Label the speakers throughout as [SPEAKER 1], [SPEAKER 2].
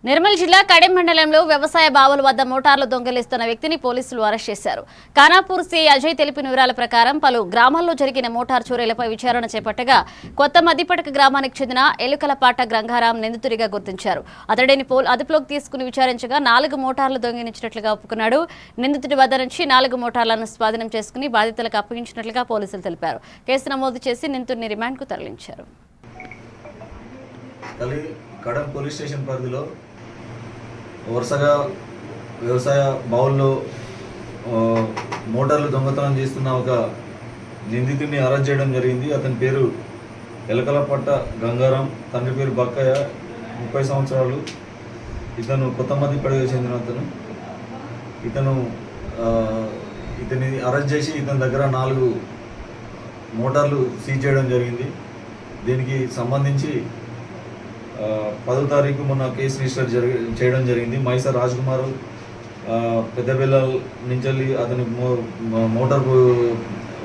[SPEAKER 1] నిర్మల్ జిల్లా కడెం మండలంలో వ్యవసాయ బావుల వద్ద మోటార్లు దొంగిలిస్తున్న వ్యక్తిని పోలీసులు అరెస్ట్ చేశారు. ఖానాపూర్ సీఐ అజయ్ తెలిపిన వివరాల ప్రకారం పలు గ్రామాల్లో జరిగిన మోటార్ చోరీలపై విచారణ చేపట్టగా కొత్త మద్దిపటక గ్రామానికి చెందిన ఎలుకలపాట గంగారాం నిందితుడిగా గుర్తించారు. అతడిని అదుపులోకి తీసుకుని విచారించగా 4 మోటార్లు దొంగిలించినట్లుగా ఒప్పుకున్నాడు. నిందితుడి వద్ద నుంచి 4 మోటార్లను స్వాధీనం చేసుకుని బాధితులకు అప్పగించినట్లుగా పోలీసులు తెలిపారు. కేసు నమోదు చేసి నిందితుడిని రిమాండ్కు తరలించారు.
[SPEAKER 2] కడెం పోలీస్ స్టేషన్ పరిధిలో వరుసగా వ్యవసాయ బావుల్లో మోటార్లు దొంగతనం చేస్తున్న ఒక నిందితుడిని అరెస్ట్ చేయడం జరిగింది. అతని పేరు ఎలకలపట్ట గంగారాం, తండ్రి పేరు బక్కయ్య, 30 సంవత్సరాలు. ఇతను కొత్త మద్దిపడికి చెందిన ఇతని అరెస్ట్ చేసి ఇతని దగ్గర 4 మోటార్లు సీజ్ చేయడం జరిగింది. దీనికి సంబంధించి 10వ తారీఖు మొన్న కేసు రిజిస్టర్ చేయడం జరిగింది. మైసా రాజ్ కుమార్ పెద్దబెల్లాల నుంచి అతని మోటార్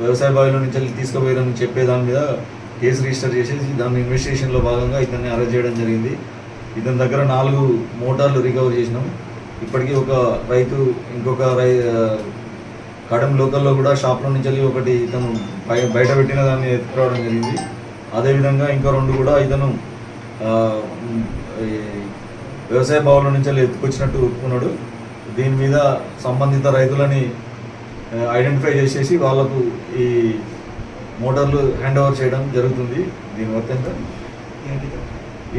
[SPEAKER 2] వ్యవసాయ బావిలో నుంచి తీసుకుపోయారని చెప్పే దాని మీద కేసు రిజిస్టర్ చేసేసి దాని ఇన్వెస్టిగేషన్లో భాగంగా ఇతన్ని అరెస్ట్ చేయడం జరిగింది. ఇతని దగ్గర 4 మోటార్లు రికవర్ చేసినాం. ఇప్పటికీ ఒక రైతు ఇంకొక కడెం లోకల్లో కూడా షాప్లో నుంచి ఒకటి ఇతను బయట పెట్టిన దాన్ని ఎత్తుకురావడం జరిగింది. అదేవిధంగా ఇంకా 2 కూడా ఇతను వ్యవసాయ బావుల నుంచి ఎత్తుకొచ్చినట్టు ఒప్పుకున్నాడు. దీని మీద సంబంధిత రైతులని ఐడెంటిఫై చేసేసి వాళ్ళకు ఈ మోటార్లు హ్యాండ్ ఓవర్ చేయడం జరుగుతుంది. దీని వర్త్ ఎంత?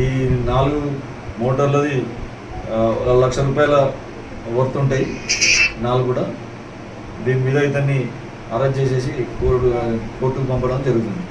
[SPEAKER 2] ఈ 4 మోటార్లది 1,00,000 రూపాయల వర్త్ ఉంటాయి 4 కూడా. దీని మీద ఇతన్ని అరెస్ట్ చేసేసి కోర్టుకు పంపడం జరుగుతుంది.